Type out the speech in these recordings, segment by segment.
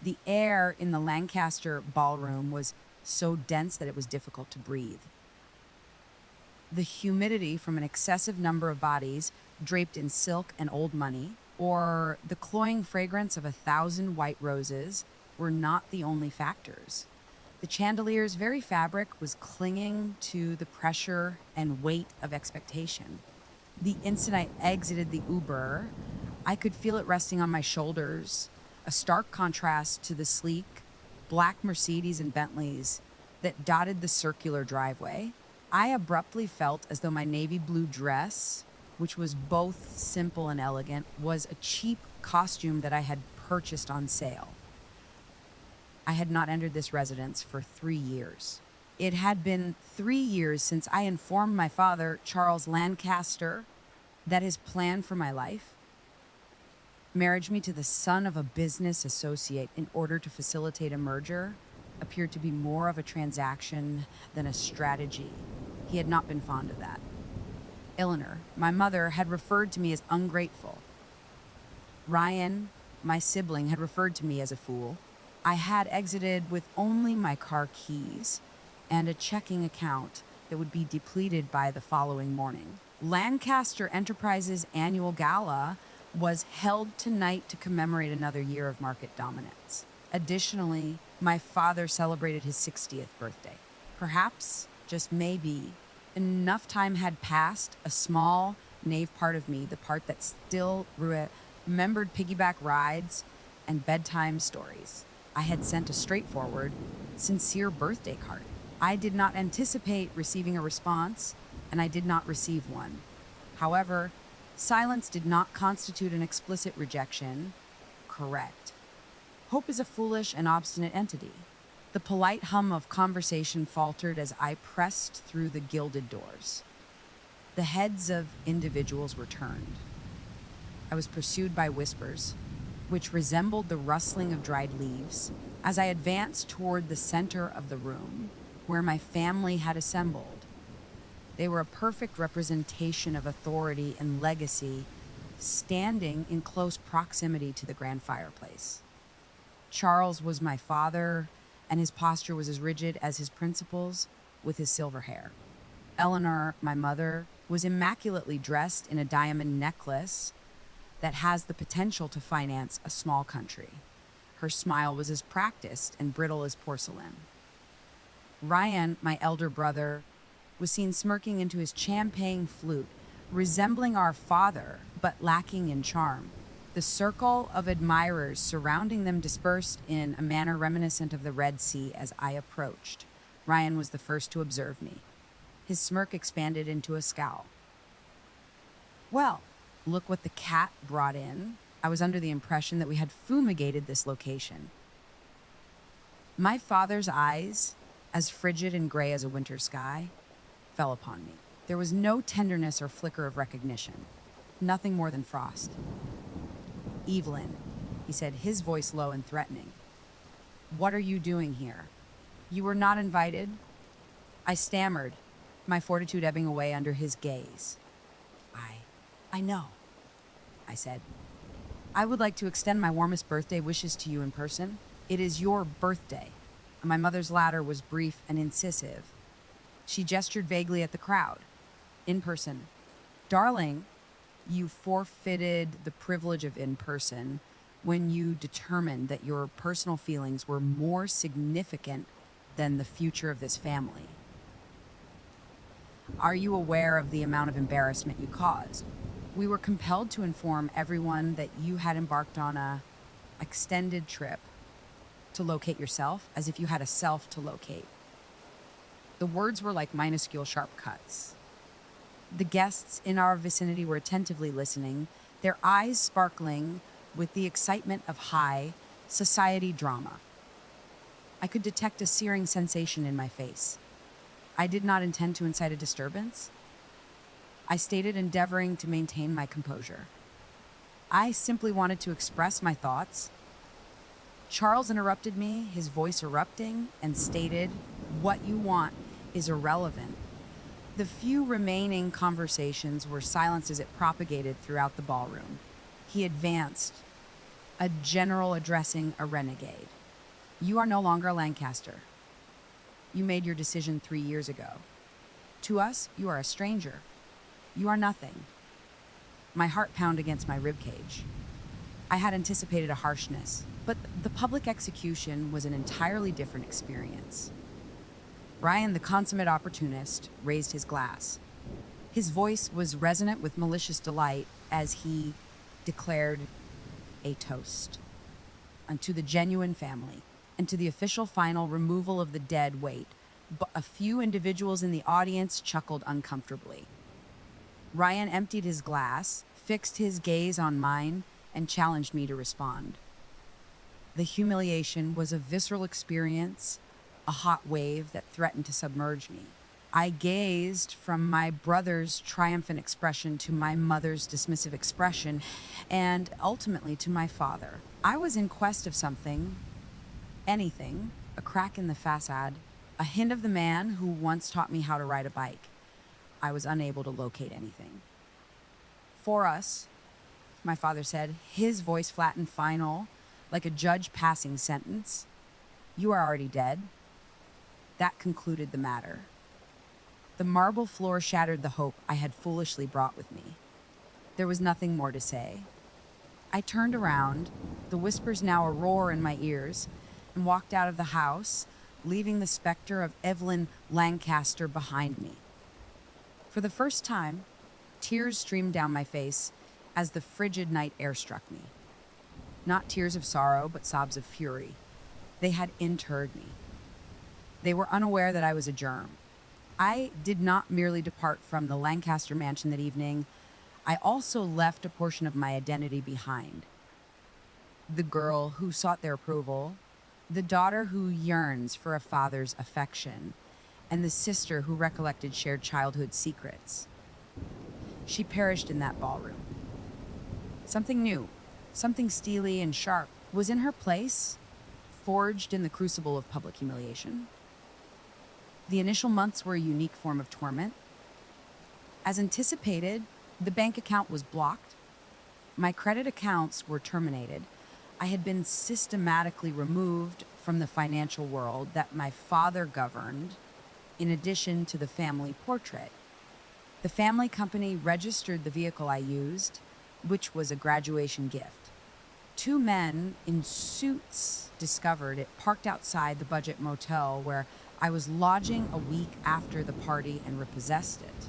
The air in the Lancaster ballroom was so dense that it was difficult to breathe. The humidity from an excessive number of bodies draped in silk and old money, or the cloying fragrance of 1,000 white roses, were not the only factors. The chandelier's very fabric was clinging to the pressure and weight of expectation. The instant I exited the Uber, I could feel it resting on my shoulders, a stark contrast to the sleek, black Mercedes and Bentleys that dotted the circular driveway. I abruptly felt as though my navy blue dress, which was both simple and elegant, was a cheap costume that I had purchased on sale. I had not entered this residence for 3 years. It had been 3 years since I informed my father, Charles Lancaster, that his plan for my life, marriage me to the son of a business associate in order to facilitate a merger, appeared to be more of a transaction than a strategy. He had not been fond of that. Eleanor, my mother, had referred to me as ungrateful. Ryan, my sibling, had referred to me as a fool. I had exited with only my car keys and a checking account that would be depleted by the following morning. Lancaster Enterprises' annual gala was held tonight to commemorate another year of market dominance. Additionally, my father celebrated his 60th birthday. Perhaps, just maybe, enough time had passed, a small, naive part of me, the part that still remembered piggyback rides and bedtime stories. I had sent a straightforward, sincere birthday card. I did not anticipate receiving a response, and I did not receive one. However, silence did not constitute an explicit rejection. Correct. Hope is a foolish and obstinate entity. The polite hum of conversation faltered as I pressed through the gilded doors. The heads of individuals were turned. I was pursued by whispers, which resembled the rustling of dried leaves, as I advanced toward the center of the room, where my family had assembled. They were a perfect representation of authority and legacy, standing in close proximity to the grand fireplace. Charles was my father, and his posture was as rigid as his principles, with his silver hair. Eleanor, my mother, was immaculately dressed in a diamond necklace that has the potential to finance a small country. Her smile was as practiced and brittle as porcelain. Ryan, my elder brother, was seen smirking into his champagne flute, resembling our father, but lacking in charm. The circle of admirers surrounding them dispersed in a manner reminiscent of the Red Sea as I approached. Ryan was the first to observe me. His smirk expanded into a scowl. Well, look what the cat brought in. I was under the impression that we had fumigated this location. My father's eyes, as frigid and gray as a winter sky, fell upon me. There was no tenderness or flicker of recognition, nothing more than frost. Evelyn, he said, his voice low and threatening. What are you doing here? You were not invited. I stammered, my fortitude ebbing away under his gaze. I know, I said. I would like to extend my warmest birthday wishes to you in person. It is your birthday. My mother's ladder was brief and incisive. She gestured vaguely at the crowd. In person. Darling, you forfeited the privilege of in person when you determined that your personal feelings were more significant than the future of this family. Are you aware of the amount of embarrassment you caused? We were compelled to inform everyone that you had embarked on a extended trip to locate yourself, as if you had a self to locate. The words were like minuscule sharp cuts. The guests in our vicinity were attentively listening, their eyes sparkling with the excitement of high society drama. I could detect a searing sensation in my face. I did not intend to incite a disturbance. I stated, endeavoring to maintain my composure. I simply wanted to express my thoughts. Charles interrupted me, his voice erupting, and stated, "What you want is irrelevant." The few remaining conversations were silenced as it propagated throughout the ballroom. He advanced, a general addressing a renegade. You are no longer a Lancaster. You made your decision 3 years ago. To us, you are a stranger. You are nothing. My heart pounded against my ribcage. I had anticipated a harshness, but the public execution was an entirely different experience. Ryan, the consummate opportunist, raised his glass. His voice was resonant with malicious delight as he declared a toast unto the genuine family and to the official final removal of the dead weight. But a few individuals in the audience chuckled uncomfortably. Ryan emptied his glass, fixed his gaze on mine, and challenged me to respond. The humiliation was a visceral experience, a hot wave that threatened to submerge me. I gazed from my brother's triumphant expression to my mother's dismissive expression, and ultimately to my father. I was in quest of something, anything, a crack in the facade, a hint of the man who once taught me how to ride a bike. I was unable to locate anything. For us, my father said, his voice flat and final, like a judge passing sentence. You are already dead. That concluded the matter. The marble floor shattered the hope I had foolishly brought with me. There was nothing more to say. I turned around, the whispers now a roar in my ears, and walked out of the house, leaving the specter of Evelyn Lancaster behind me. For the first time, tears streamed down my face as the frigid night air struck me. Not tears of sorrow, but sobs of fury. They had interred me. They were unaware that I was a germ. I did not merely depart from the Lancaster mansion that evening, I also left a portion of my identity behind. The girl who sought their approval, the daughter who yearns for a father's affection, and the sister who recollected shared childhood secrets. She perished in that ballroom. Something new, something steely and sharp, was in her place, forged in the crucible of public humiliation. The initial months were a unique form of torment. As anticipated, the bank account was blocked. My credit accounts were terminated. I had been systematically removed from the financial world that my father governed, in addition to the family portrait. The family company registered the vehicle I used, which was a graduation gift. 2 men in suits discovered it parked outside the budget motel where I was lodging a week after the party and repossessed it.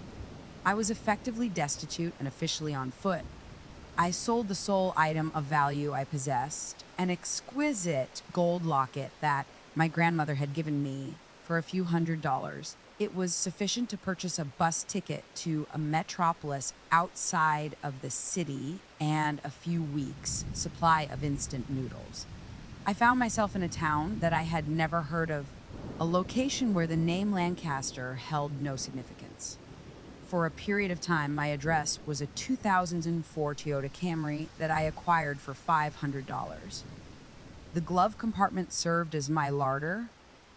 I was effectively destitute and officially on foot. I sold the sole item of value I possessed, an exquisite gold locket that my grandmother had given me for a few $100s. It was sufficient to purchase a bus ticket to a metropolis outside of the city and a few weeks' supply of instant noodles. I found myself in a town that I had never heard of, a location where the name Lancaster held no significance. For a period of time, my address was a 2004 Toyota Camry that I acquired for $500. The glove compartment served as my larder,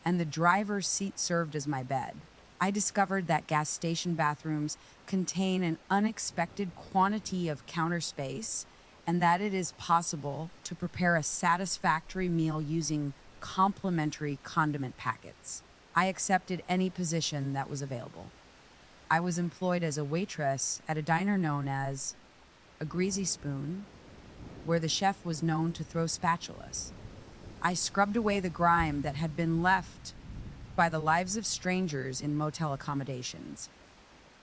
and the driver's seat served as my bed. I discovered that gas station bathrooms contain an unexpected quantity of counter space, and that it is possible to prepare a satisfactory meal using complimentary condiment packets. I accepted any position that was available. I was employed as a waitress at a diner known as a Greasy Spoon, where the chef was known to throw spatulas. I scrubbed away the grime that had been left by the lives of strangers in motel accommodations.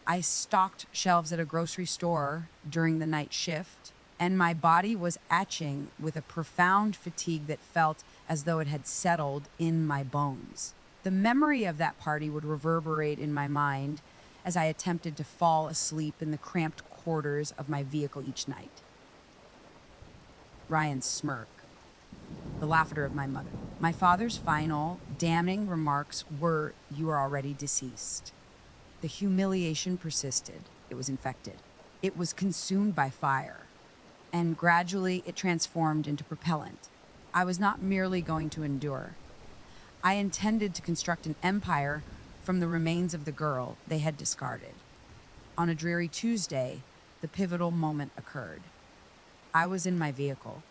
I stocked shelves at a grocery store during the night shift, and my body was atching with a profound fatigue that felt as though it had settled in my bones. The memory of that party would reverberate in my mind as I attempted to fall asleep in the cramped quarters of my vehicle each night. Ryan's smirk, the laughter of my mother. My father's final, damning remarks were, "You are already deceased." The humiliation persisted. It was infected. It was consumed by fire. And gradually it transformed into propellant. I was not merely going to endure. I intended to construct an empire from the remains of the girl they had discarded. On a dreary Tuesday, the pivotal moment occurred. I was in my vehicle.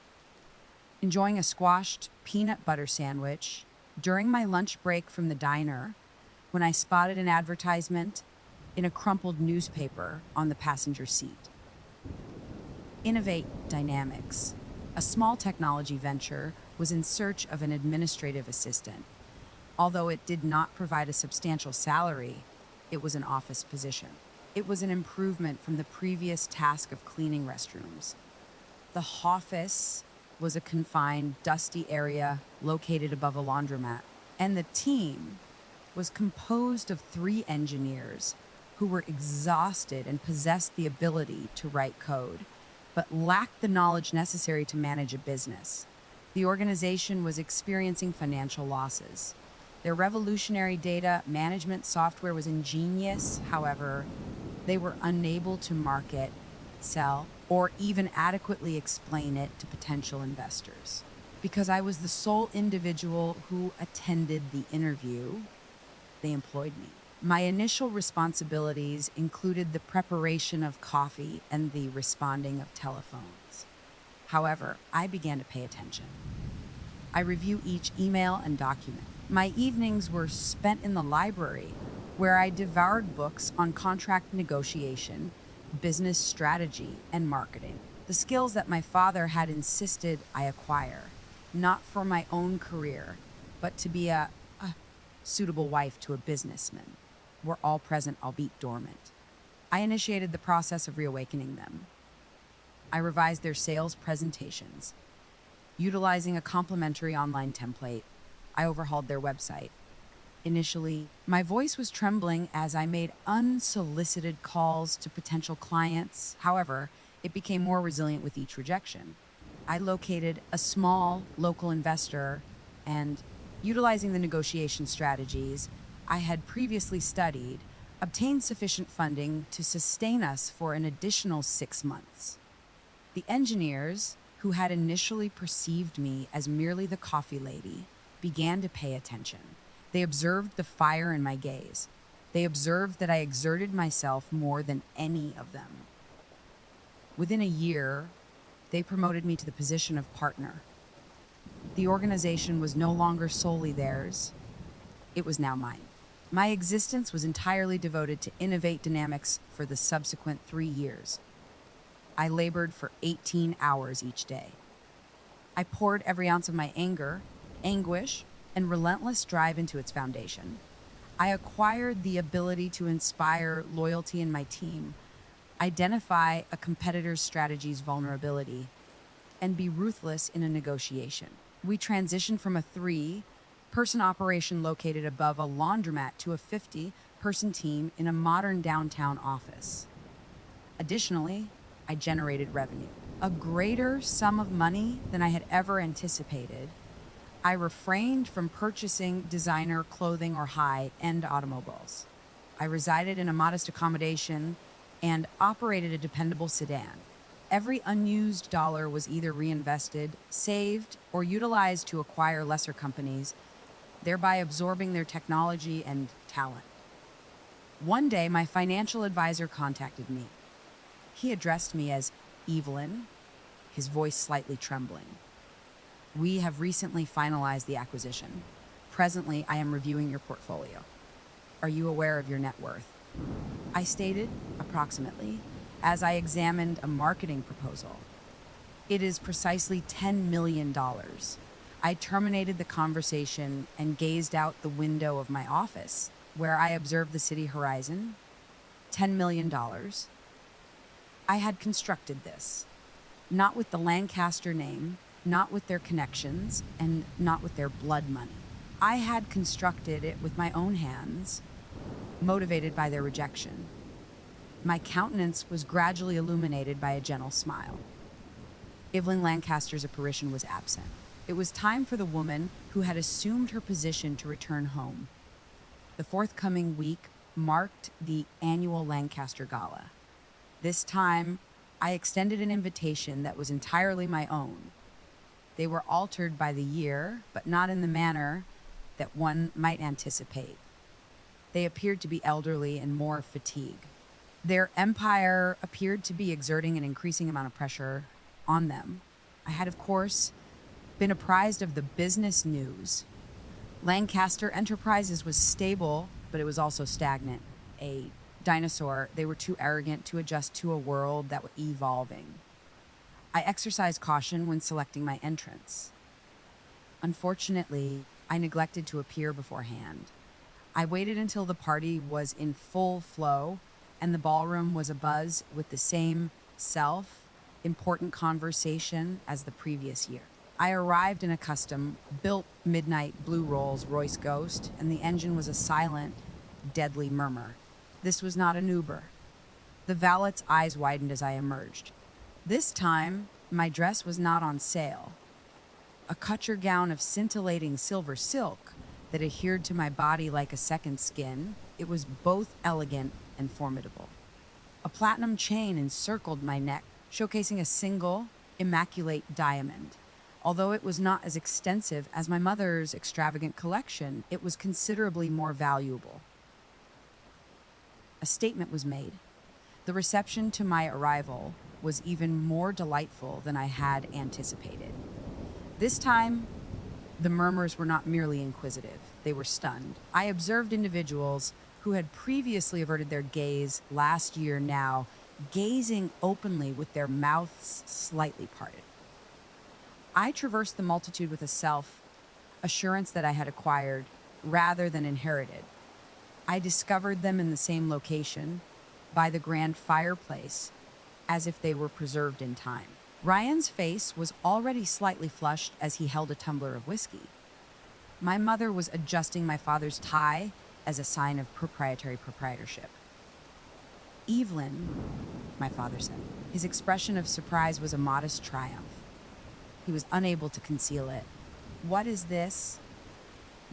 enjoying a squashed peanut butter sandwich during my lunch break from the diner when I spotted an advertisement in a crumpled newspaper on the passenger seat. Innovate Dynamics, a small technology venture, was in search of an administrative assistant. Although it did not provide a substantial salary, it was an office position. It was an improvement from the previous task of cleaning restrooms. The office was a confined, dusty area located above a laundromat, and the team was composed of 3 engineers who were exhausted and possessed the ability to write code, but lacked the knowledge necessary to manage a business. The organization was experiencing financial losses. Their revolutionary data management software was ingenious. However, they were unable to market, sell, or even adequately explain it to potential investors. Because I was the sole individual who attended the interview, they employed me. My initial responsibilities included the preparation of coffee and the responding of telephones. However, I began to pay attention. I review each email and document. My evenings were spent in the library, where I devoured books on contract negotiation, business strategy, and marketing. The skills that my father had insisted I acquire, not for my own career, but to be a suitable wife to a businessman, were all present, albeit dormant. I initiated the process of reawakening them. I revised their sales presentations. Utilizing a complimentary online template, I overhauled their website. Initially, my voice was trembling as I made unsolicited calls to potential clients. However, it became more resilient with each rejection. I located a small local investor and, utilizing the negotiation strategies I had previously studied, obtained sufficient funding to sustain us for an additional 6 months. The engineers, who had initially perceived me as merely the coffee lady, began to pay attention. They observed the fire in my gaze. They observed that I exerted myself more than any of them. Within a year, they promoted me to the position of partner. The organization was no longer solely theirs. It was now mine. My existence was entirely devoted to Innovate Dynamics for the subsequent 3 years. I labored for 18 hours each day. I poured every ounce of my anger, anguish, and relentless drive into its foundation. I acquired the ability to inspire loyalty in my team, identify a competitor's strategy's vulnerability, and be ruthless in a negotiation. We transitioned from a 3-person operation located above a laundromat to a 50-person team in a modern downtown office. Additionally, I generated revenue, a greater sum of money than I had ever anticipated. I refrained from purchasing designer clothing or high-end automobiles. I resided in a modest accommodation and operated a dependable sedan. Every unused dollar was either reinvested, saved, or utilized to acquire lesser companies, thereby absorbing their technology and talent. One day, my financial advisor contacted me. He addressed me as Evelyn, his voice slightly trembling. We have recently finalized the acquisition. Presently, I am reviewing your portfolio. Are you aware of your net worth? I stated, approximately, as I examined a marketing proposal. It is precisely $10 million. I terminated the conversation and gazed out the window of my office, where I observed the city horizon. $10 million. I had constructed this, not with the Lancaster name, not with their connections, and not with their blood money. I had constructed it with my own hands, motivated by their rejection. My countenance was gradually illuminated by a gentle smile. Evelyn Lancaster's apparition was absent. It was time for the woman who had assumed her position to return home. The forthcoming week marked the annual Lancaster Gala. This time, I extended an invitation that was entirely my own. They were altered by the year, but not in the manner that one might anticipate. They appeared to be elderly and more fatigued. Their empire appeared to be exerting an increasing amount of pressure on them. I had, of course, been apprised of the business news. Lancaster Enterprises was stable, but it was also stagnant. A dinosaur, they were too arrogant to adjust to a world that was evolving. I exercised caution when selecting my entrance. Unfortunately, I neglected to appear beforehand. I waited until the party was in full flow and the ballroom was abuzz with the same important conversation as the previous year. I arrived in a custom-built midnight blue Rolls-Royce Ghost, and the engine was a silent, deadly murmur. This was not an Uber. The valet's eyes widened as I emerged. This time, my dress was not on sale. A couture gown of scintillating silver silk that adhered to my body like a second skin, it was both elegant and formidable. A platinum chain encircled my neck, showcasing a single, immaculate diamond. Although it was not as extensive as my mother's extravagant collection, it was considerably more valuable. A statement was made. The reception to my arrival was even more delightful than I had anticipated. This time, the murmurs were not merely inquisitive, they were stunned. I observed individuals who had previously averted their gaze last year now gazing openly with their mouths slightly parted. I traversed the multitude with a self-assurance that I had acquired rather than inherited. I discovered them in the same location, by the grand fireplace, as if they were preserved in time. Ryan's face was already slightly flushed as he held a tumbler of whiskey. My mother was adjusting my father's tie as a sign of proprietorship. "Evelyn," my father said. His expression of surprise was a modest triumph. He was unable to conceal it. "What is this?"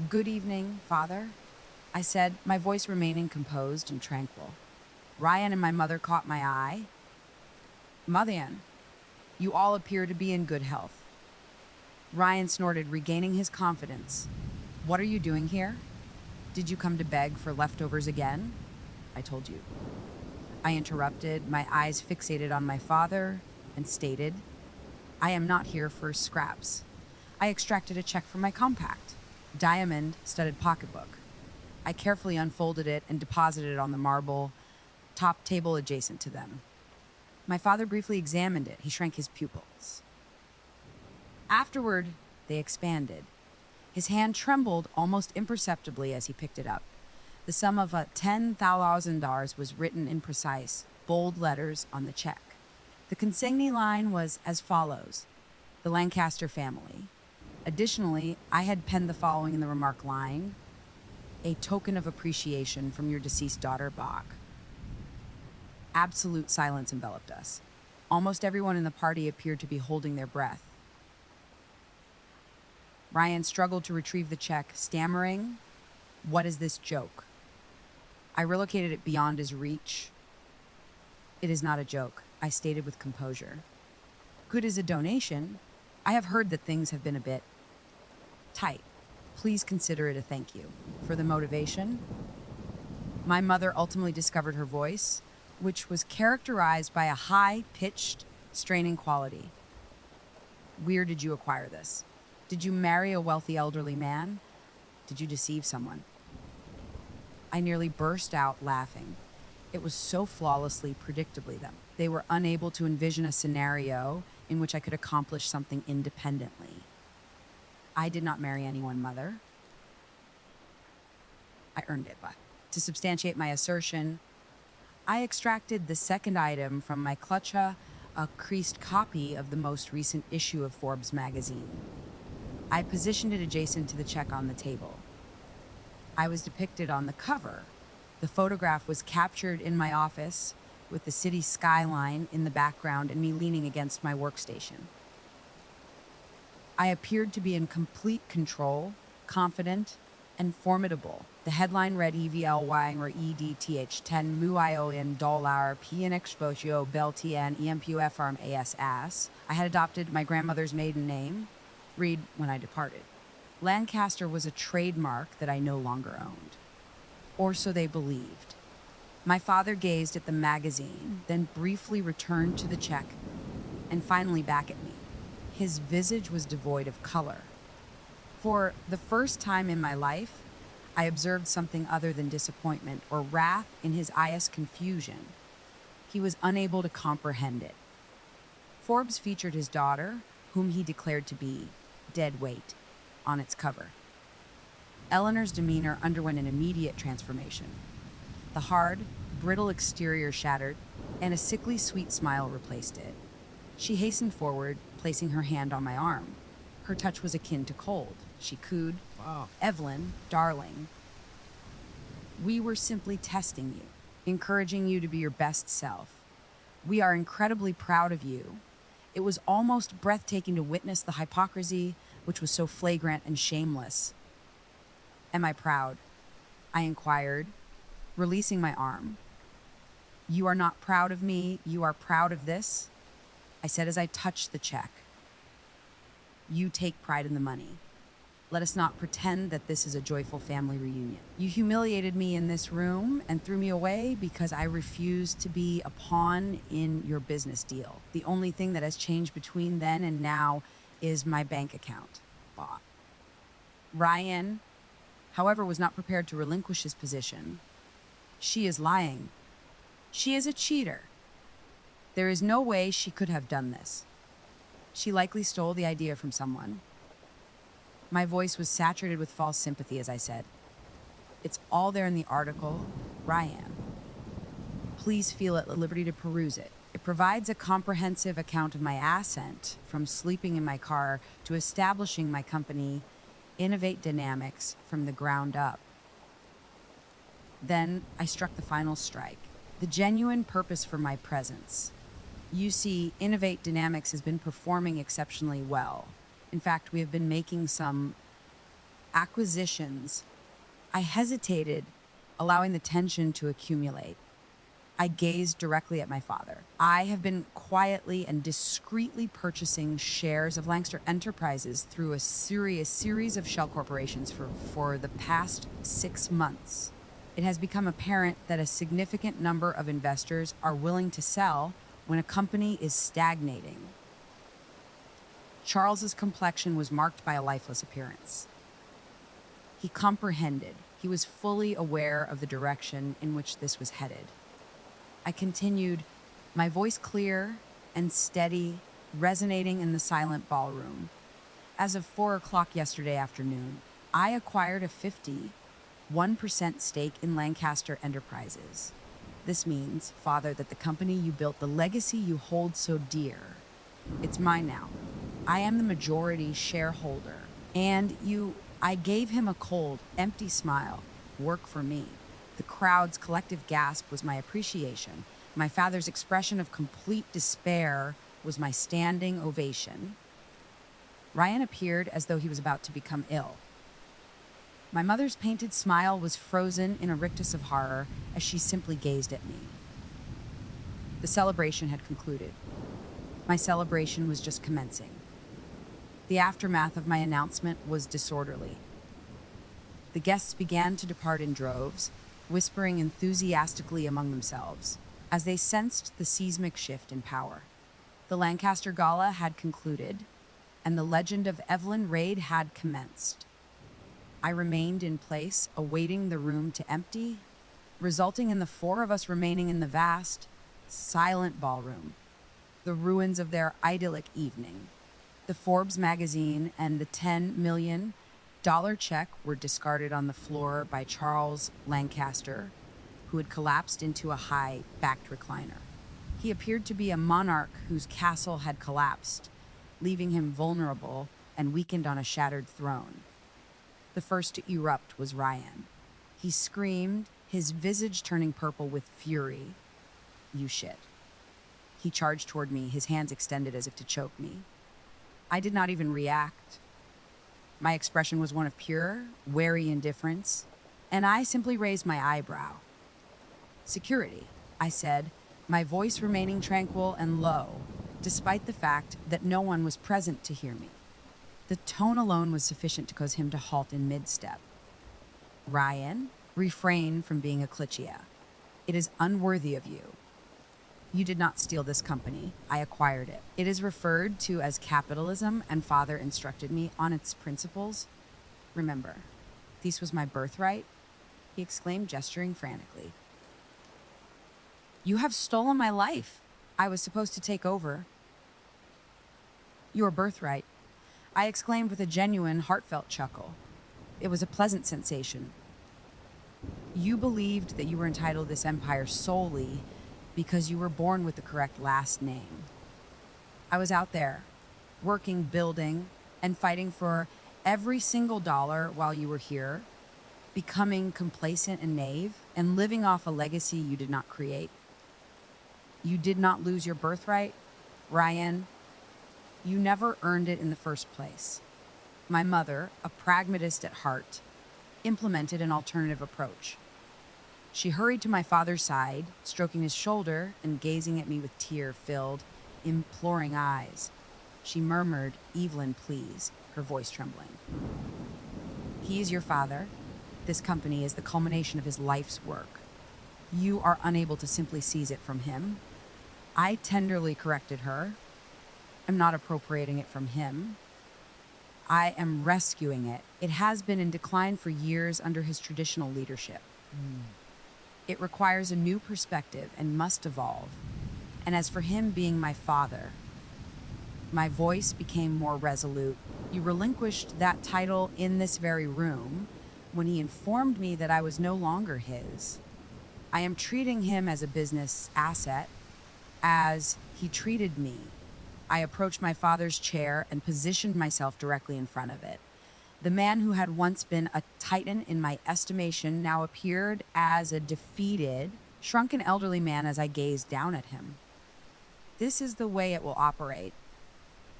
"Good evening, Father," I said, my voice remaining composed and tranquil. Ryan and my mother caught my eye. "Mother, you all appear to be in good health." Ryan snorted, regaining his confidence. "What are you doing here? Did you come to beg for leftovers again?" "I told you." I interrupted, my eyes fixated on my father, and stated, "I am not here for scraps." I extracted a check from my compact, diamond-studded pocketbook. I carefully unfolded it and deposited it on the marble top table adjacent to them. My father briefly examined it. He shrank his pupils. Afterward, they expanded. His hand trembled almost imperceptibly as he picked it up. The sum of $10,000 was written in precise, bold letters on the check. The consignee line was as follows: the Lancaster family. Additionally, I had penned the following in the remark line: "A token of appreciation from your deceased daughter, Bach." Absolute silence enveloped us. Almost everyone in the party appeared to be holding their breath. Ryan struggled to retrieve the check, stammering, "What is this joke?" I relocated it beyond his reach. "It is not a joke," I stated with composure. "Good as a donation. I have heard that things have been a bit tight. Please consider it a thank you." For the motivation, my mother ultimately discovered her voice, which was characterized by a high-pitched, straining quality. "Where did you acquire this? Did you marry a wealthy elderly man? Did you deceive someone?" I nearly burst out laughing. It was so flawlessly, predictably them. They were unable to envision a scenario in which I could accomplish something independently. "I did not marry anyone, Mother." I earned it, but to substantiate my assertion, I extracted the second item from my clutch, a creased copy of the most recent issue of Forbes magazine. I positioned it adjacent to the check on the table. I was depicted on the cover. The photograph was captured in my office with the city skyline in the background and me leaning against my workstation. I appeared to be in complete control, confident, and formidable. The headline read EVLY or EDTH 10 million dollar PN exposio beltn EMPUFRM ASS. I had adopted my grandmother's maiden name, read when I departed. Lancaster was a trademark that I no longer owned. Or so they believed. My father gazed at the magazine, then briefly returned to the check, and finally back at me. His visage was devoid of color. For the first time in my life, I observed something other than disappointment or wrath in his eyes confusion. He was unable to comprehend it. Forbes featured his daughter, whom he declared to be dead weight, on its cover. Eleanor's demeanor underwent an immediate transformation. The hard, brittle exterior shattered, and a sickly sweet smile replaced it. She hastened forward, placing her hand on my arm. Her touch was akin to cold. She cooed, Wow. "Evelyn, darling, we were simply testing you, encouraging you to be your best self. We are incredibly proud of you." It was almost breathtaking to witness the hypocrisy, which was so flagrant and shameless. "Am I proud?" I inquired, releasing my arm. "You are not proud of me, you are proud of this," I said as I touched the check. "You take pride in the money. Let us not pretend that this is a joyful family reunion. You humiliated me in this room and threw me away because I refused to be a pawn in your business deal. The only thing that has changed between then and now is my bank account." Bah. Ryan, however, was not prepared to relinquish his position. "She is lying. She is a cheater. There is no way she could have done this. She likely stole the idea from someone." My voice was saturated with false sympathy as I said, "It's all there in the article, Ryan. Please feel at liberty to peruse it. It provides a comprehensive account of my ascent from sleeping in my car to establishing my company, Innovate Dynamics, from the ground up." Then I struck the final strike, the genuine purpose for my presence. You see, Innovate Dynamics has been performing exceptionally well. In fact, we have been making some acquisitions. I hesitated, allowing the tension to accumulate. I gazed directly at my father. "I have been quietly and discreetly purchasing shares of Lancaster Enterprises through a series of shell corporations for the past 6 months. It has become apparent that a significant number of investors are willing to sell when a company is stagnating." Charles's complexion was marked by a lifeless appearance. He comprehended. He was fully aware of the direction in which this was headed. I continued, my voice clear and steady, resonating in the silent ballroom. "As of 4 o'clock yesterday afternoon, I acquired a 51% stake in Lancaster Enterprises. This means, Father, that the company you built, the legacy you hold so dear, it's mine now. I am the majority shareholder." I gave him a cold, empty smile. "Work for me." The crowd's collective gasp was my appreciation. My father's expression of complete despair was my standing ovation. Ryan appeared as though he was about to become ill. My mother's painted smile was frozen in a rictus of horror as she simply gazed at me. The celebration had concluded. My celebration was just commencing. The aftermath of my announcement was disorderly. The guests began to depart in droves, whispering enthusiastically among themselves, as they sensed the seismic shift in power. The Lancaster Gala had concluded, and the legend of Evelyn Raid had commenced. I remained in place, awaiting the room to empty, resulting in the 4 of us remaining in the vast, silent ballroom, the ruins of their idyllic evening. The Forbes magazine and the $10 million check were discarded on the floor by Charles Lancaster, who had collapsed into a high-backed recliner. He appeared to be a monarch whose castle had collapsed, leaving him vulnerable and weakened on a shattered throne. The first to erupt was Ryan. He screamed, his visage turning purple with fury. "You shit." He charged toward me, his hands extended as if to choke me. I did not even react. My expression was one of pure, wary indifference, and I simply raised my eyebrow. "Security," I said, my voice remaining tranquil and low, despite the fact that no one was present to hear me. The tone alone was sufficient to cause him to halt in mid-step. "Ryan, refrain from being a clichea. It is unworthy of you." You did not steal this company. I acquired it. It is referred to as capitalism, and father instructed me on its principles. Remember, this was my birthright, he exclaimed, gesturing frantically. You have stolen my life. I was supposed to take over. Your birthright, I exclaimed with a genuine, heartfelt chuckle. It was a pleasant sensation. You believed that you were entitled to this empire solely because you were born with the correct last name. I was out there, working, building, and fighting for every single dollar while you were here, becoming complacent and naive, and living off a legacy you did not create. You did not lose your birthright, Ryan. You never earned it in the first place. My mother, a pragmatist at heart, implemented an alternative approach. She hurried to my father's side, stroking his shoulder and gazing at me with tear-filled, imploring eyes. She murmured, "Evelyn, please," her voice trembling. He is your father. This company is the culmination of his life's work. You are unable to simply seize it from him. I tenderly corrected her. I'm not appropriating it from him. I am rescuing it. It has been in decline for years under his traditional leadership. It requires a new perspective and must evolve. And as for him being my father, my voice became more resolute. You relinquished that title in this very room when he informed me that I was no longer his. I am treating him as a business asset, as he treated me. I approached my father's chair and positioned myself directly in front of it. The man who had once been a titan in my estimation now appeared as a defeated, shrunken elderly man as I gazed down at him. This is the way it will operate,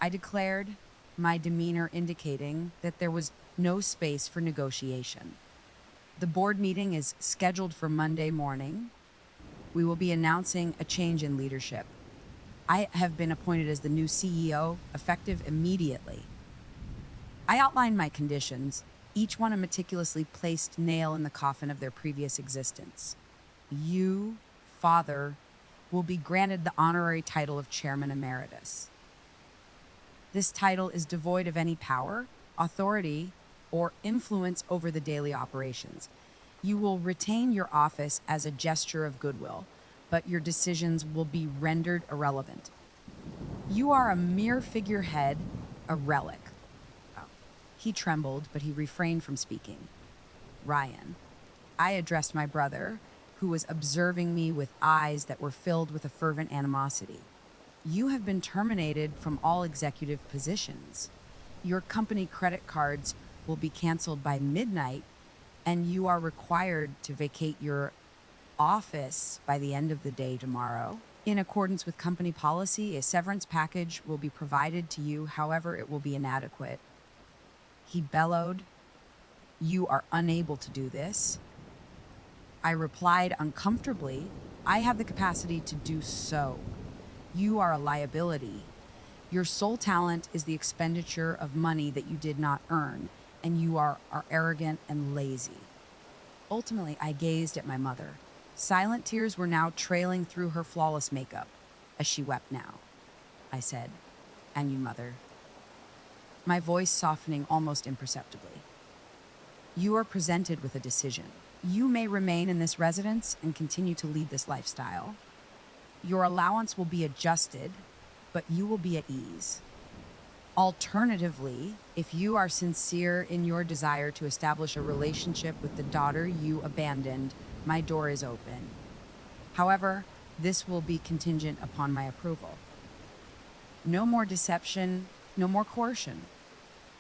I declared, my demeanor indicating that there was no space for negotiation. The board meeting is scheduled for Monday morning. We will be announcing a change in leadership. I have been appointed as the new CEO, effective immediately. I outlined my conditions, each one a meticulously placed nail in the coffin of their previous existence. You, father, will be granted the honorary title of Chairman Emeritus. This title is devoid of any power, authority, or influence over the daily operations. You will retain your office as a gesture of goodwill, but your decisions will be rendered irrelevant. You are a mere figurehead, a relic. He trembled, but he refrained from speaking. Ryan, I addressed my brother, who was observing me with eyes that were filled with a fervent animosity. You have been terminated from all executive positions. Your company credit cards will be canceled by midnight, and you are required to vacate your office by the end of the day tomorrow. In accordance with company policy, a severance package will be provided to you, however, it will be inadequate. He bellowed, "You are unable to do this." I replied uncomfortably, "I have the capacity to do so. You are a liability. Your sole talent is the expenditure of money that you did not earn, and you are arrogant and lazy." Ultimately, I gazed at my mother. Silent tears were now trailing through her flawless makeup as she wept now. I said, "And you, mother?" My voice softening almost imperceptibly. "You are presented with a decision. You may remain in this residence and continue to lead this lifestyle. Your allowance will be adjusted, but you will be at ease. Alternatively, if you are sincere in your desire to establish a relationship with the daughter you abandoned, my door is open. However, this will be contingent upon my approval. No more deception, no more coercion.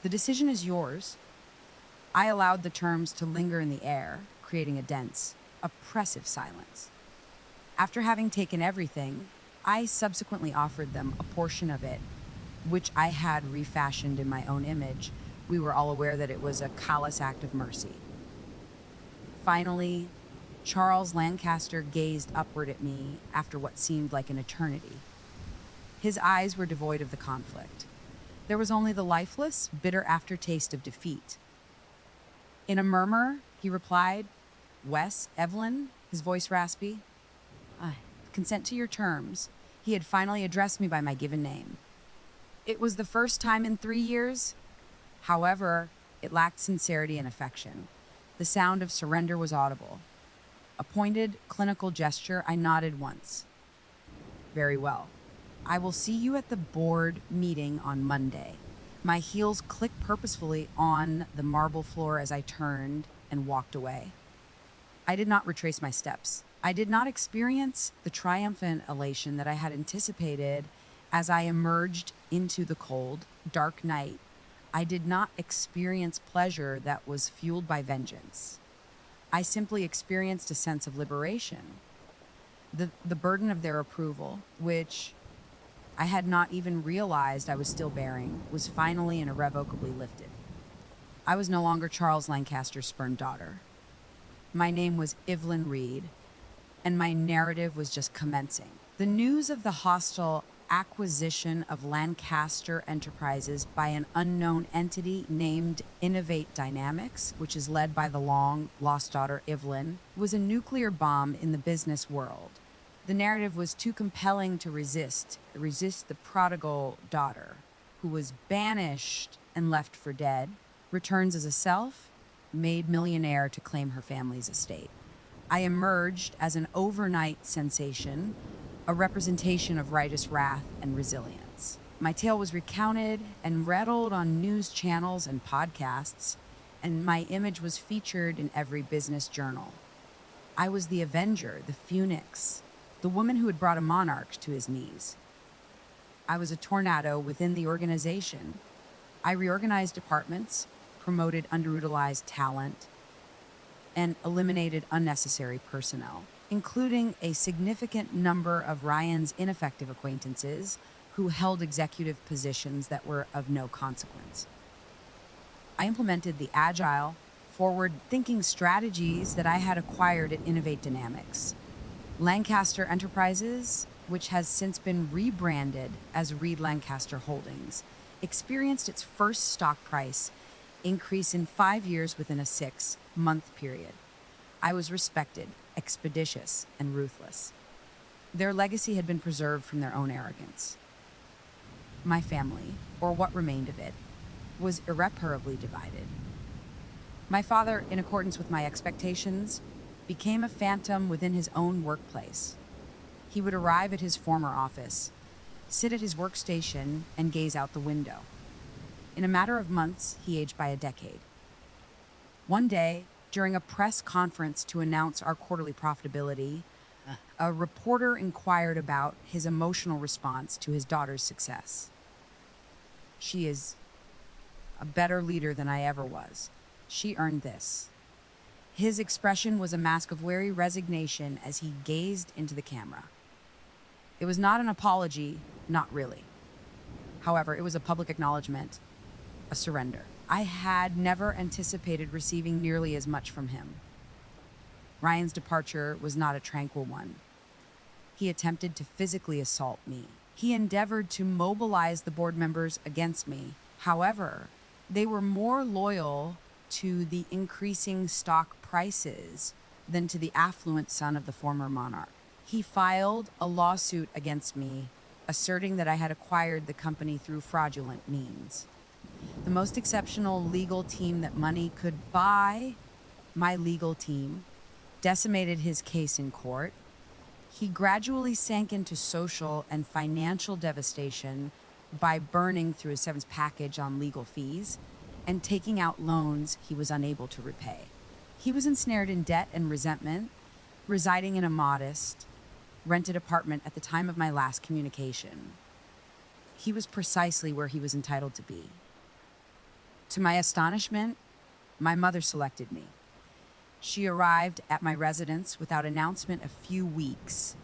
The decision is yours." I allowed the terms to linger in the air, creating a dense, oppressive silence. After having taken everything, I subsequently offered them a portion of it, which I had refashioned in my own image. We were all aware that it was a callous act of mercy. Finally, Charles Lancaster gazed upward at me after what seemed like an eternity. His eyes were devoid of the conflict. There was only the lifeless, bitter aftertaste of defeat. In a murmur, he replied, "Wes, Evelyn," his voice raspy. Consent to your terms. He had finally addressed me by my given name. It was the first time in 3 years. However, it lacked sincerity and affection. The sound of surrender was audible. A pointed, clinical gesture, I nodded once. Very well. I will see you at the board meeting on Monday. My heels clicked purposefully on the marble floor as I turned and walked away. I did not retrace my steps. I did not experience the triumphant elation that I had anticipated as I emerged into the cold, dark night. I did not experience pleasure that was fueled by vengeance. I simply experienced a sense of liberation. The burden of their approval, which I had not even realized I was still bearing, was finally and irrevocably lifted. I was no longer Charles Lancaster's spurned daughter. My name was Evelyn Reed, and my narrative was just commencing. The news of the hostile acquisition of Lancaster Enterprises by an unknown entity named Innovate Dynamics, which is led by the long-lost daughter Evelyn, was a nuclear bomb in the business world. The narrative was too compelling to resist the prodigal daughter, who was banished and left for dead, returns as a self-made millionaire to claim her family's estate. I emerged as an overnight sensation, a representation of righteous wrath and resilience. My tale was recounted and rattled on news channels and podcasts, and my image was featured in every business journal. I was the Avenger, the Phoenix, the woman who had brought a monarch to his knees. I was a tornado within the organization. I reorganized departments, promoted underutilized talent, and eliminated unnecessary personnel, including a significant number of Ryan's ineffective acquaintances who held executive positions that were of no consequence. I implemented the agile, forward-thinking strategies that I had acquired at Innovate Dynamics. Lancaster Enterprises, which has since been rebranded as Reed Lancaster Holdings, experienced its first stock price increase in 5 years within a 6-month period. I was respected, expeditious, and ruthless. Their legacy had been preserved from their own arrogance. My family, or what remained of it, was irreparably divided. My father, in accordance with my expectations, became a phantom within his own workplace. He would arrive at his former office, sit at his workstation, and gaze out the window. In a matter of months, he aged by a decade. One day, during a press conference to announce our quarterly profitability, a reporter inquired about his emotional response to his daughter's success. She is a better leader than I ever was. She earned this. His expression was a mask of weary resignation as he gazed into the camera. It was not an apology, not really. However, it was a public acknowledgement, a surrender. I had never anticipated receiving nearly as much from him. Ryan's departure was not a tranquil one. He attempted to physically assault me. He endeavored to mobilize the board members against me. However, they were more loyal to the increasing stock prices than to the affluent son of the former monarch. He filed a lawsuit against me, asserting that I had acquired the company through fraudulent means. The most exceptional legal team that money could buy, my legal team, decimated his case in court. He gradually sank into social and financial devastation by burning through his severance package on legal fees and taking out loans he was unable to repay. He was ensnared in debt and resentment, residing in a modest, rented apartment at the time of my last communication. He was precisely where he was entitled to be. To my astonishment, my mother selected me. She arrived at my residence without announcement a few weeks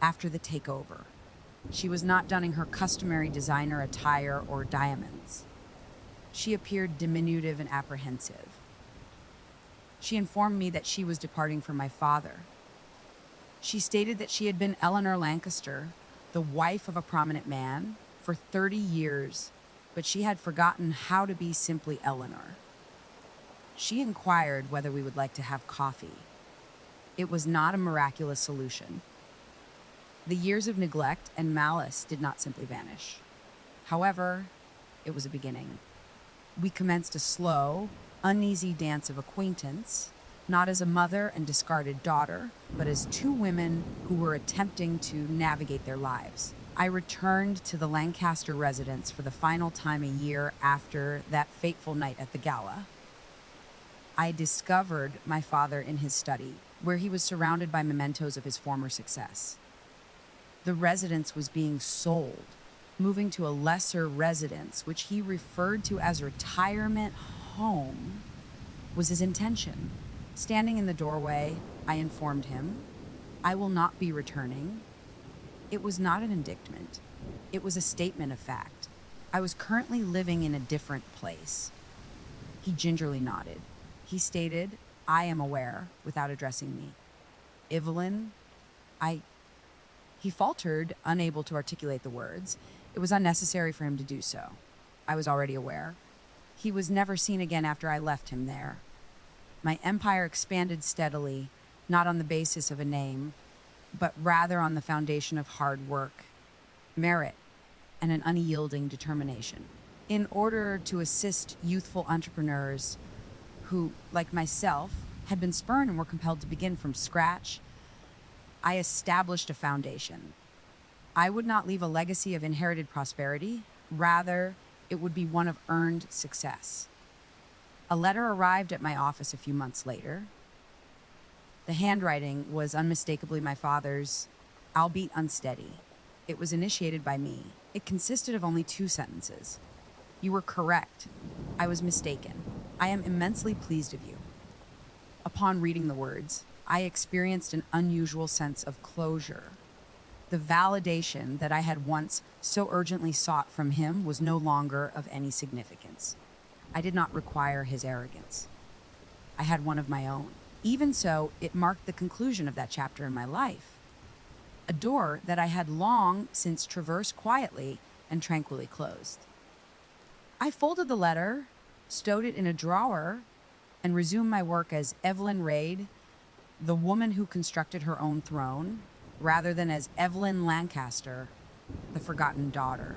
after the takeover. She was not donning her customary designer attire or diamonds. She appeared diminutive and apprehensive. She informed me that she was departing from my father. She stated that she had been Eleanor Lancaster, the wife of a prominent man, for 30 years, but she had forgotten how to be simply Eleanor. She inquired whether we would like to have coffee. It was not a miraculous solution. The years of neglect and malice did not simply vanish. However, it was a beginning. We commenced a slow, uneasy dance of acquaintance, not as a mother and discarded daughter, but as two women who were attempting to navigate their lives. I returned to the Lancaster residence for the final time a year after that fateful night at the gala. I discovered my father in his study, where he was surrounded by mementos of his former success. The residence was being sold, moving to a lesser residence, which he referred to as retirement home, was his intention. Standing in the doorway, I informed him, I will not be returning. It was not an indictment. It was a statement of fact. I was currently living in a different place. He gingerly nodded. He stated, I am aware, without addressing me. Evelyn, He faltered, unable to articulate the words. It was unnecessary for him to do so. I was already aware. He was never seen again after I left him there. My empire expanded steadily, not on the basis of a name, but rather on the foundation of hard work, merit, and an unyielding determination. In order to assist youthful entrepreneurs who, like myself, had been spurned and were compelled to begin from scratch, I established a foundation. I would not leave a legacy of inherited prosperity. Rather, it would be one of earned success. A letter arrived at my office a few months later. The handwriting was unmistakably my father's, albeit unsteady. It was initiated by me. It consisted of only 2 sentences. You were correct. I was mistaken. I am immensely pleased of you. Upon reading the words, I experienced an unusual sense of closure. The validation that I had once so urgently sought from him was no longer of any significance. I did not require his arrogance. I had one of my own. Even so, it marked the conclusion of that chapter in my life. A door that I had long since traversed quietly and tranquilly closed. I folded the letter, stowed it in a drawer, and resumed my work as Evelyn Reid, the woman who constructed her own throne, rather than as Evelyn Lancaster, the forgotten daughter.